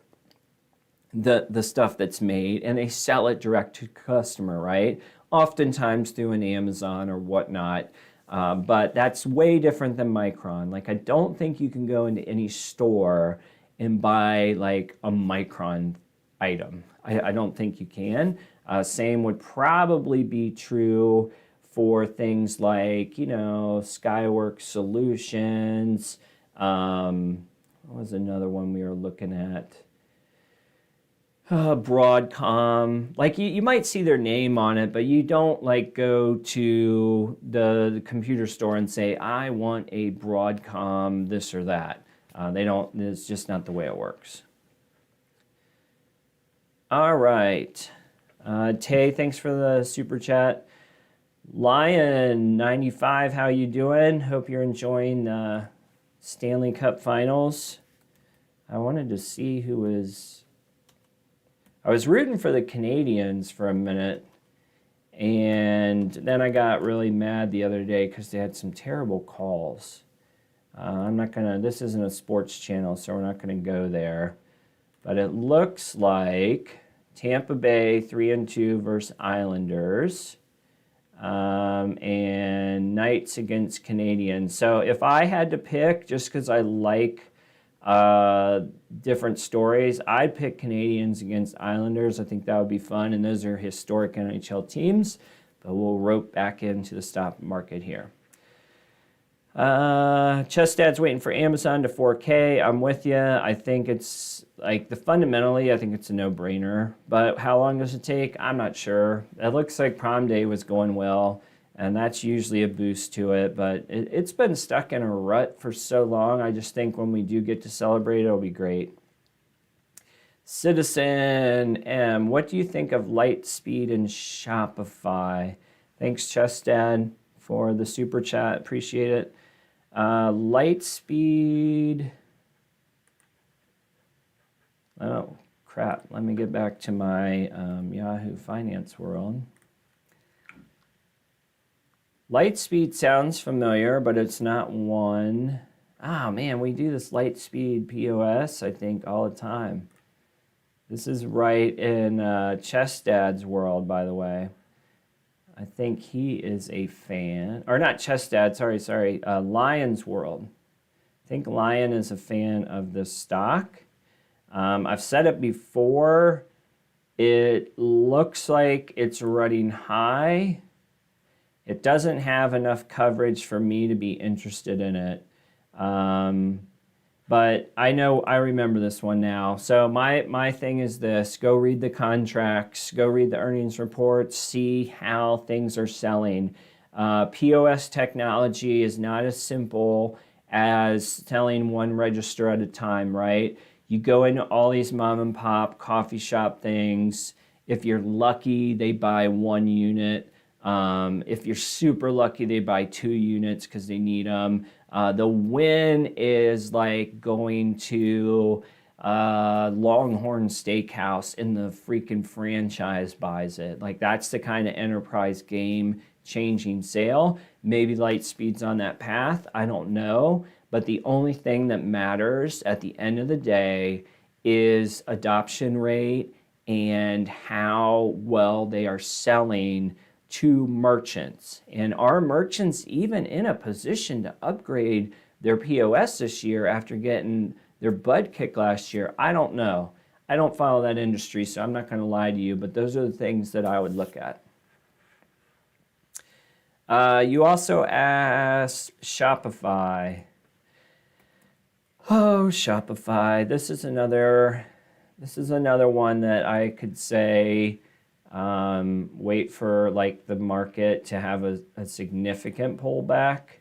the stuff that's made and they sell it direct to customer, right? Oftentimes through an Amazon or whatnot. But that's way different than Micron. Like, I don't think you can go into any store and buy like a Micron item. I don't think you can. Same would probably be true for things like, Skyworks Solutions. What was another one we were looking at? Broadcom. Like you might see their name on it, but you don't like go to the computer store and say, I want a Broadcom this or that. They don't, it's just not the way it works. All right. Tay, thanks for the super chat. Lion95, how you doing? Hope you're enjoying the Stanley Cup Finals. I wanted to see who was... I was rooting for the Canadians for a minute, and then I got really mad the other day because they had some terrible calls. This isn't a sports channel, so we're not gonna go there. But it looks like Tampa Bay 3-2 versus Islanders, and Knights against Canadians. So if I had to pick, just because I like different stories, I'd pick Canadians against Islanders. I think that would be fun, and those are historic NHL teams, but we'll rope back into the stock market here. Chess Dad's waiting for Amazon to 4K. I'm with you. I think it's like fundamentally, I think it's a no-brainer, but how long does it take? I'm not sure. It looks like Prom Day was going well, and that's usually a boost to it, but it's been stuck in a rut for so long. I just think when we do get to celebrate, it'll be great. Citizen M, what do you think of Lightspeed and Shopify? Thanks, Chestad, for the super chat. Appreciate it. Lightspeed. Oh, crap. Let me get back to my Yahoo Finance world. Lightspeed sounds familiar, but it's not one. Oh, man, we do this Lightspeed POS, I think, all the time. This is right in Chestad's world, by the way. I think he is a fan. Or not Chestad, sorry. Lion's world. I think Lion is a fan of this stock. I've said it before. It looks like it's running high. It doesn't have enough coverage for me to be interested in it. But I remember this one now. So my thing is this: go read the contracts, go read the earnings reports, see how things are selling. POS technology is not as simple as selling one register at a time, right? You go into all these mom and pop coffee shop things. If you're lucky, they buy one unit. If you're super lucky, they buy 2 units because they need them. The win is like going to Longhorn Steakhouse and the freaking franchise buys it. Like that's the kind of enterprise game changing sale. Maybe Lightspeed's on that path. I don't know. But the only thing that matters at the end of the day is adoption rate and how well they are selling to merchants. And are merchants even in a position to upgrade their POS this year after getting their butt kicked last year? I don't know. I don't follow that industry, so I'm not going to lie to you, but those are the things that I would look at. You also asked Shopify. Oh, Shopify. This is another one that I could say wait for like the market to have a significant pullback.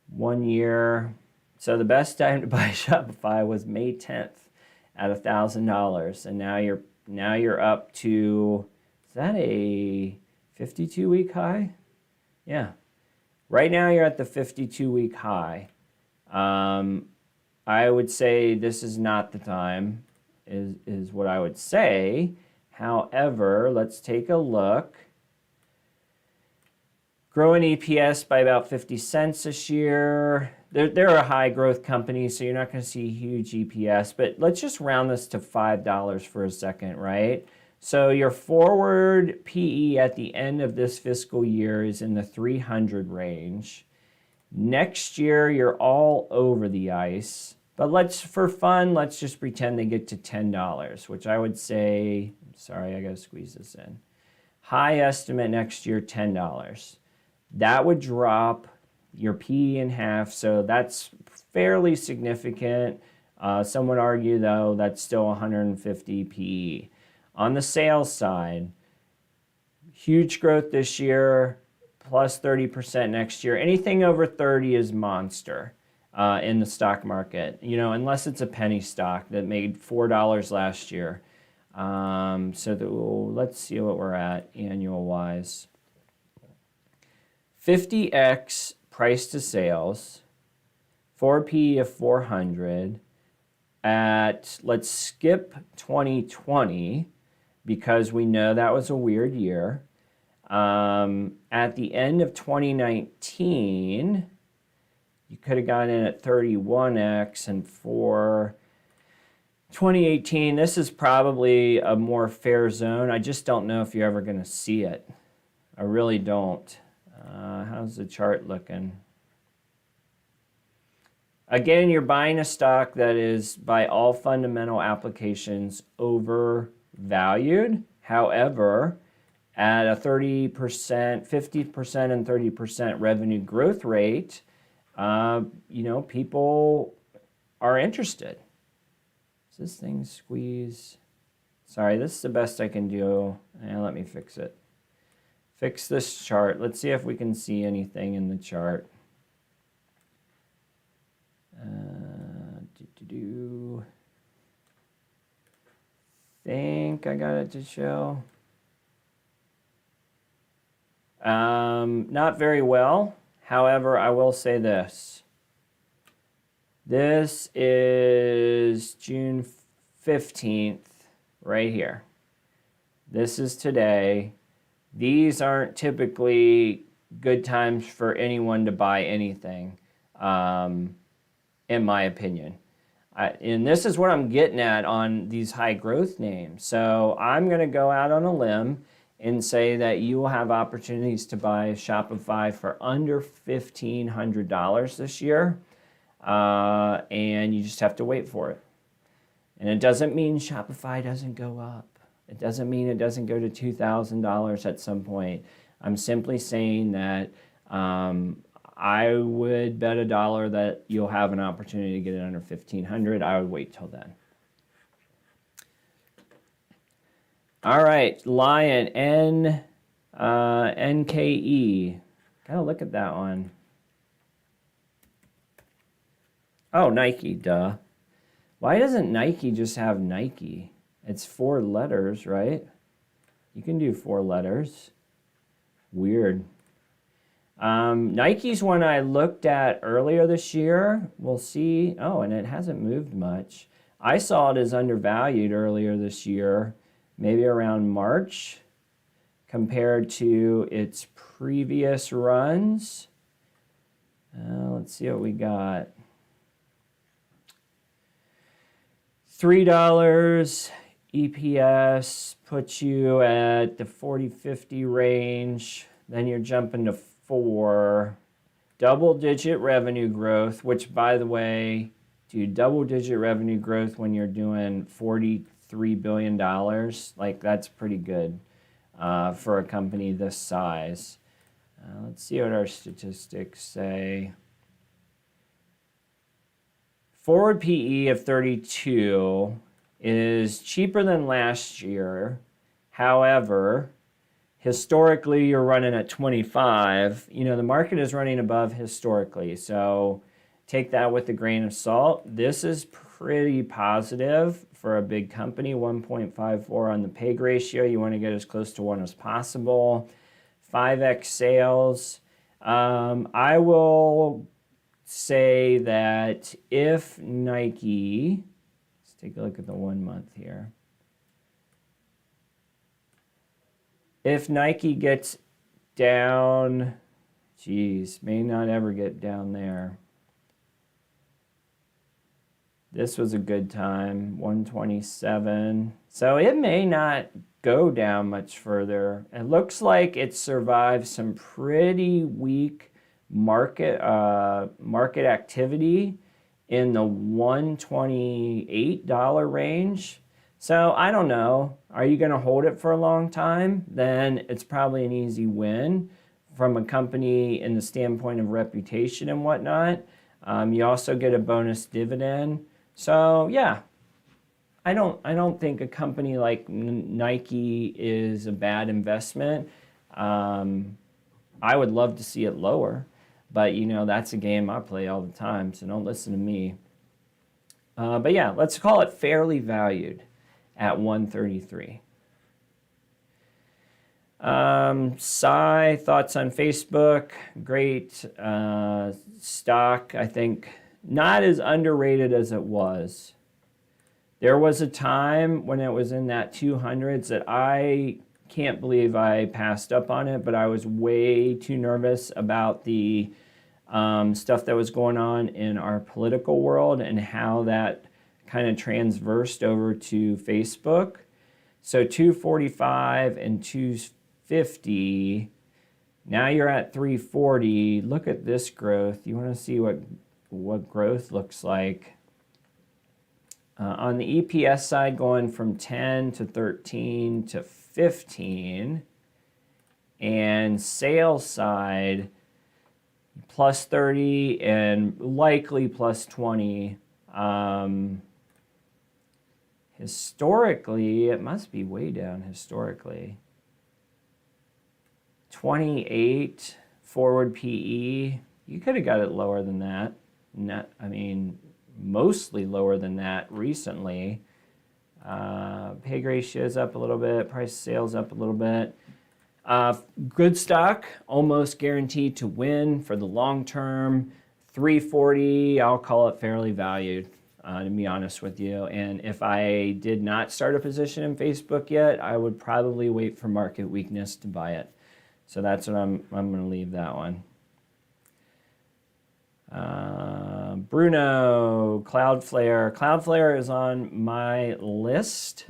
1 year. So the best time to buy Shopify was May 10th at $1,000, and now you're up to, is that a 52-week high? Yeah. Right now you're at the 52-week high. I would say this is not the time, is what I would say. However, let's take a look. Growing EPS by about 50 cents this year. They're a high growth company, so you're not going to see huge EPS, but let's just round this to $5 for a second, right? So your forward PE at the end of this fiscal year is in the 300 range. Next year, you're all over the ice. But for fun, let's just pretend they get to $10, which I would say, sorry, I got to squeeze this in. High estimate next year, $10. That would drop your PE in half, so that's fairly significant. Some would argue, though, that's still 150 PE. On the sales side, huge growth this year, plus 30% next year. Anything over 30 is monster in the stock market, unless it's a penny stock that made $4 last year. Let's see what we're at annual-wise. 50x price to sales, 4P of 400 let's skip 2020 because we know that was a weird year. At the end of 2019, you could have gone in at 31x, and for 2018, this is probably a more fair zone. I just don't know if you're ever going to see it. I really don't. How's the chart looking? Again, you're buying a stock that is, by all fundamental applications, overvalued. However, at a 30%, 50% and 30% revenue growth rate, people are interested. Does this thing squeeze? Sorry, this is the best I can do. Let me fix it. Fix this chart. Let's see if we can see anything in the chart. Think I got it to show. Not very well. However, I will say this. This is June 15th, right here. This is today. These aren't typically good times for anyone to buy anything, in my opinion. And this is what I'm getting at on these high growth names. So I'm going to go out on a limb and say that you will have opportunities to buy Shopify for under $1,500 this year. And you just have to wait for it. And it doesn't mean Shopify doesn't go up. It doesn't mean it doesn't go to $2,000 at some point. I'm simply saying that I would bet $1 that you'll have an opportunity to get it under $1,500. I would wait till then. All right, Lion, NKE. Gotta look at that one. Oh, Nike, duh. Why doesn't Nike just have Nike? It's 4 letters, right? You can do 4 letters. Weird. Nike's one I looked at earlier this year. We'll see. Oh, and it hasn't moved much. I saw it as undervalued earlier this year, maybe around March, compared to its previous runs. Let's see what we got. $3 EPS puts you at the 40-50 range. Then you're jumping to 4. Double-digit revenue growth, which, by the way, dude, double-digit revenue growth when you're doing $43 billion, like that's pretty good for a company this size. Let's see what our statistics say. Forward PE of 32 is cheaper than last year. However, historically, you're running at 25. You know, the market is running above historically, so take that with a grain of salt. This is pretty positive for a big company, 1.54 on the PEG ratio. You want to get as close to 1 as possible. 5x sales. I will say that if Nike, let's take a look at the 1 month here. If Nike gets down, may not ever get down there. This was a good time, 127. So it may not go down much further. It looks like it survived some pretty weak market activity in the $128 range. So I don't know. Are you going to hold it for a long time? Then it's probably an easy win from a company in the standpoint of reputation and whatnot. You also get a bonus dividend. So yeah, I don't think a company like Nike is a bad investment. I would love to see it lower, but you know, that's a game I play all the time, so don't listen to me. But yeah, let's call it fairly valued at 133. Thoughts on Facebook? Great stock. I think not as underrated as it was. There was a time when it was in that 200s that I can't believe I passed up on it, but I was way too nervous about the stuff that was going on in our political world and how that kind of transversed over to Facebook. So 245 and 250. Now you're at 340. Look at this growth. You want to see what growth looks like. On the EPS side, going from 10 to 13 to 15. And sales side, plus 30 and likely plus 20. Historically, it must be way down historically. 28 forward PE. You could have got it lower than that. Mostly lower than that recently. PEG ratio is up a little bit. Price of sales up a little bit. Good stock, almost guaranteed to win for the long term. 340, I'll call it fairly valued, to be honest with you. And if I did not start a position in Facebook yet, I would probably wait for market weakness to buy it. So that's what I'm going to leave that one. Bruno, Cloudflare. Cloudflare is on my list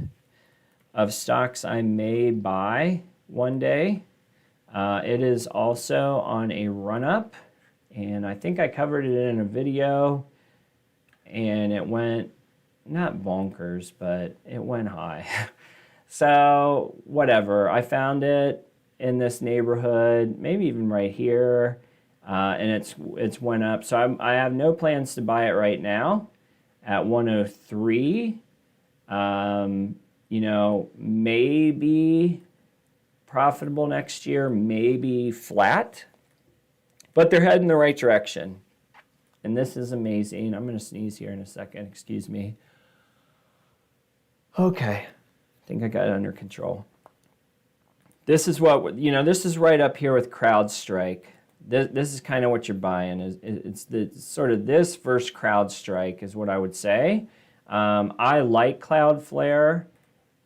of stocks I may buy one day. It is also on a run-up, and I think I covered it in a video, and it went, not bonkers, but it went high. So whatever, I found it in this neighborhood, maybe even right here, and it's went up. So I have no plans to buy it right now at 103. Maybe profitable next year, maybe flat, but they're heading the right direction. And this is amazing. I'm going to sneeze here in a second. Excuse me. Okay. I think I got it under control. This is what, this is right up here with CrowdStrike. This is kind of what you're buying. It's the sort of this versus CrowdStrike is what I would say. I like Cloudflare,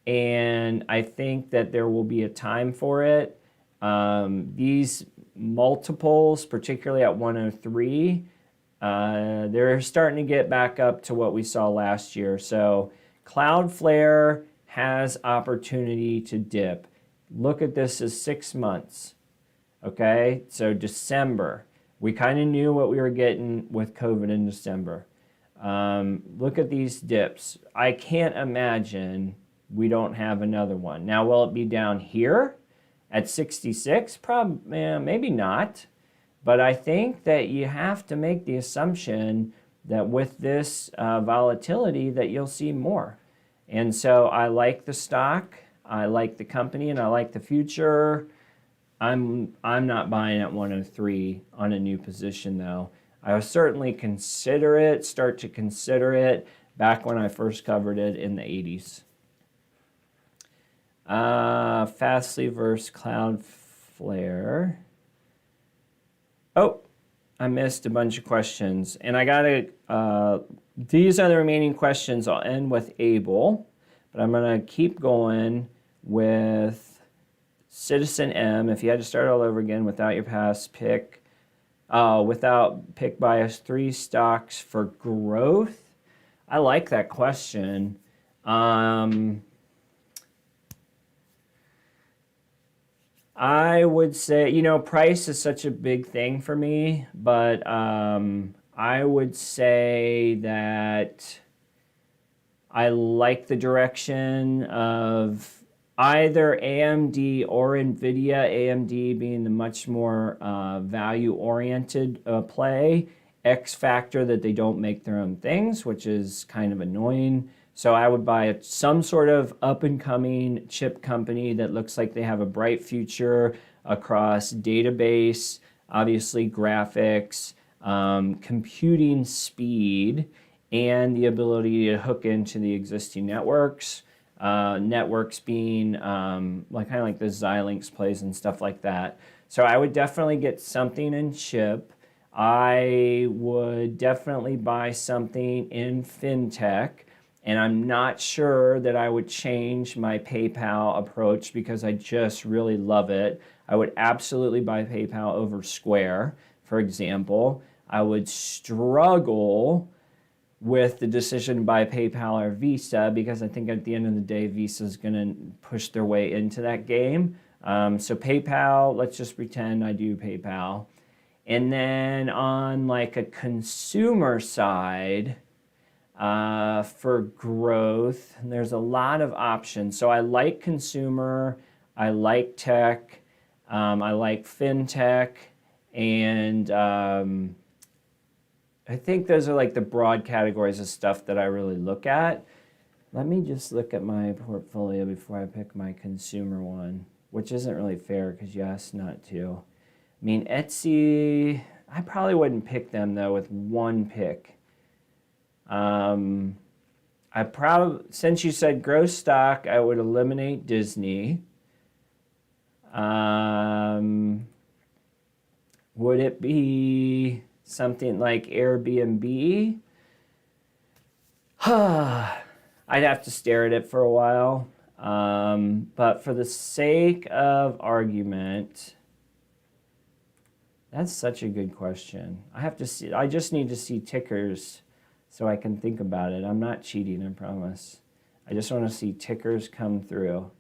and I think that there will be a time for it. These multiples, particularly at 103, they're starting to get back up to what we saw last year. So Cloudflare has opportunity to dip. Look at this as 6 months. Okay, so December. We kind of knew what we were getting with COVID in December. Look at these dips. I can't imagine we don't have another one. Now, will it be down here at 66? Maybe not. But I think that you have to make the assumption that with this volatility that you'll see more. And so I like the stock, I like the company, and I like the future. I'm not buying at 103 on a new position though. I would certainly start to consider it back when I first covered it in the 80s. Fastly versus Cloudflare. Oh, I missed a bunch of questions. And I gotta, these are the remaining questions. I'll end with Able, but I'm gonna keep going with Citizen M. If you had to start all over again without your past pick, without pick bias, 3 stocks for growth. I like that question. I would say, price is such a big thing for me, but I would say that I like the direction of either AMD or NVIDIA, AMD being the much more value-oriented play. X factor that they don't make their own things, which is kind of annoying. So I would buy some sort of up-and-coming chip company that looks like they have a bright future across database, obviously graphics, computing speed, and the ability to hook into the existing networks. Networks being kind of like the Xilinx plays and stuff like that. So I would definitely get something in chip. I would definitely buy something in fintech. And I'm not sure that I would change my PayPal approach because I just really love it. I would absolutely buy PayPal over Square, for example. I would struggle with the decision to buy PayPal or Visa because I think at the end of the day, Visa is going to push their way into that game. So PayPal, let's just pretend I do PayPal. And then on like a consumer side, for growth, there's a lot of options. So I like consumer, I like tech, I like fintech, and I think those are like the broad categories of stuff that I really look at. Let me just look at my portfolio before I pick my consumer one, which isn't really fair because you asked not to. I mean, Etsy, I probably wouldn't pick them though with one pick. Since you said growth stock, I would eliminate Disney. Would it be something like Airbnb? I'd have to stare at it for a while. But for the sake of argument, that's such a good question. I just need to see tickers so I can think about it. I'm not cheating, I promise. I just want to see tickers come through.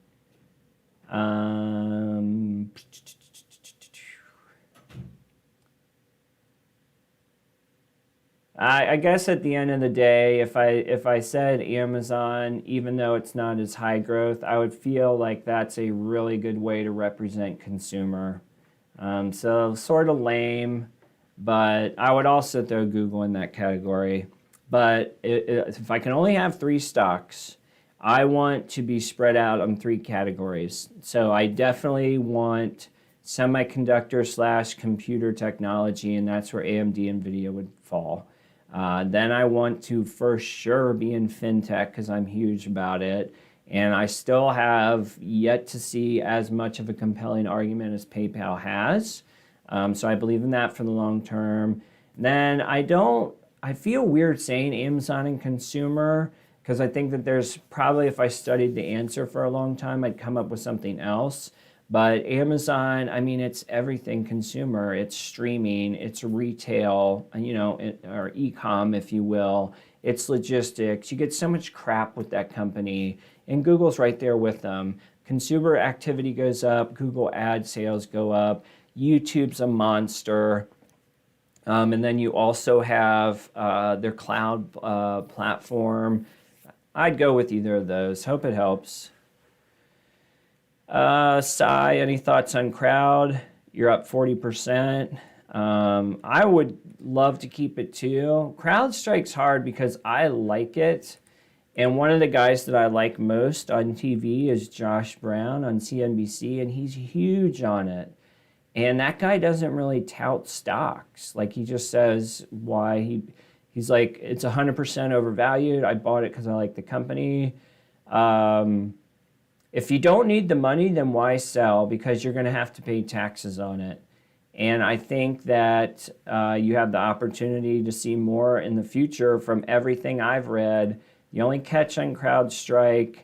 I guess at the end of the day, if I said Amazon, even though it's not as high growth, I would feel like that's a really good way to represent consumer. So sort of lame, but I would also throw Google in that category. But if I can only have 3 stocks, I want to be spread out on 3 categories. So I definitely want semiconductor / computer technology, and that's where AMD and NVIDIA would fall. Then I want to for sure be in fintech because I'm huge about it. And I still have yet to see as much of a compelling argument as PayPal has. So I believe in that for the long term. Then I feel weird saying Amazon and consumer, because I think that there's probably, if I studied the answer for a long time, I'd come up with something else. But Amazon, I mean, it's everything consumer. It's streaming, it's retail, or e-com, if you will. It's logistics. You get so much crap with that company, and Google's right there with them. Consumer activity goes up, Google ad sales go up, YouTube's a monster. And then you also have their cloud platform. I'd go with either of those. Hope it helps. Sai, any thoughts on Crowd? You're up 40%. I would love to keep it too. CrowdStrike's hard because I like it. And one of the guys that I like most on TV is Josh Brown on CNBC, and he's huge on it. And that guy doesn't really tout stocks. Like, he just says why he's like, it's 100% overvalued. I bought it because I like the company. If you don't need the money, then why sell? Because you're going to have to pay taxes on it. And I think that you have the opportunity to see more in the future from everything I've read. The only catch on CrowdStrike,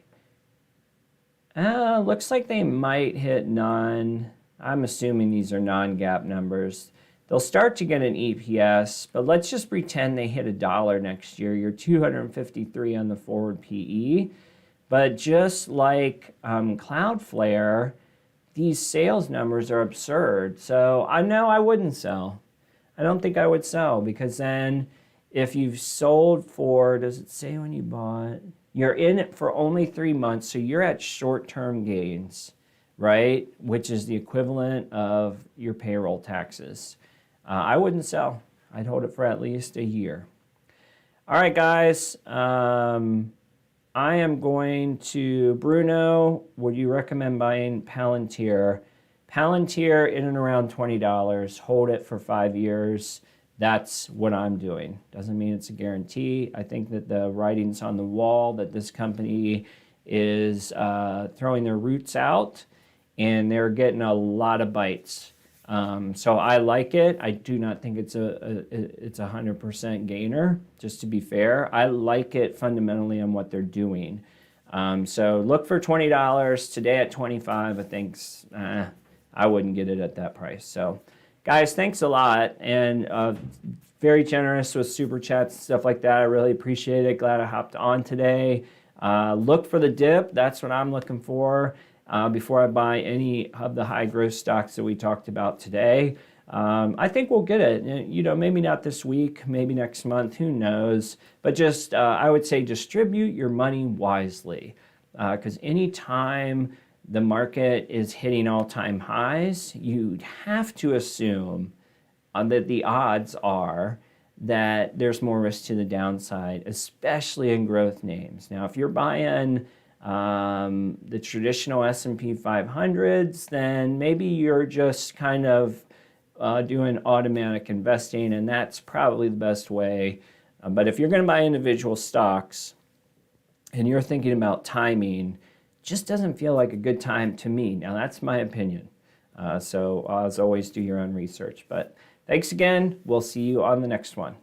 looks like they might hit I'm assuming these are non-GAAP numbers. They'll start to get an EPS, but let's just pretend they hit $1 next year. You're 253 on the forward PE. But just like Cloudflare, these sales numbers are absurd. So I know I wouldn't sell. I don't think I would sell, because then if you've sold for, does it say when you bought? You're in it for only 3 months, so you're at short-term gains, right? Which is the equivalent of your payroll taxes. I wouldn't sell. I'd hold it for at least a year. All right, guys. I am going to, Bruno, would you recommend buying Palantir? Palantir in and around $20. Hold it for 5 years. That's what I'm doing. Doesn't mean it's a guarantee. I think that the writing's on the wall that this company is throwing their roots out, and they're getting a lot of bites. So I like it. I do not think it's a 100% gainer, just to be fair. I like it fundamentally on what they're doing. So look for $20. Today at $25, I think I wouldn't get it at that price. So guys, thanks a lot. And very generous with super chats and stuff like that. I really appreciate it. Glad I hopped on today. Look for the dip. That's what I'm looking for. Before I buy any of the high growth stocks that we talked about today. I think we'll get it. Maybe not this week, maybe next month, who knows. But just, I would say distribute your money wisely. Because anytime the market is hitting all-time highs, you'd have to assume that the odds are that there's more risk to the downside, especially in growth names. Now, if you're buying the traditional S&P 500s, then maybe you're just kind of doing automatic investing, and that's probably the best way. But if you're going to buy individual stocks and you're thinking about timing, just doesn't feel like a good time to me. Now, that's my opinion. So as always, do your own research. But thanks again. We'll see you on the next one.